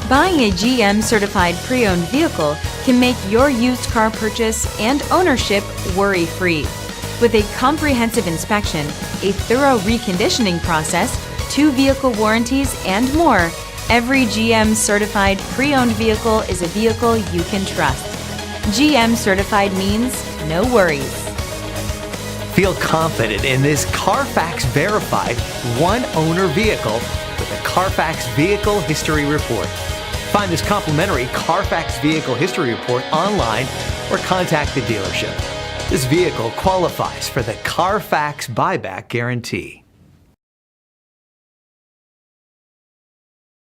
Buying a GM certified pre-owned vehicle can make your used car purchase and ownership worry-free. With a comprehensive inspection, a thorough reconditioning process, 2 vehicle warranties, and more, every GM certified pre-owned vehicle is a vehicle you can trust. GM certified means no worries. Feel confident in this Carfax verified one-owner vehicle with a Carfax Vehicle History Report. Find this complimentary Carfax Vehicle History Report online or contact the dealership. This vehicle qualifies for the Carfax Buyback Guarantee.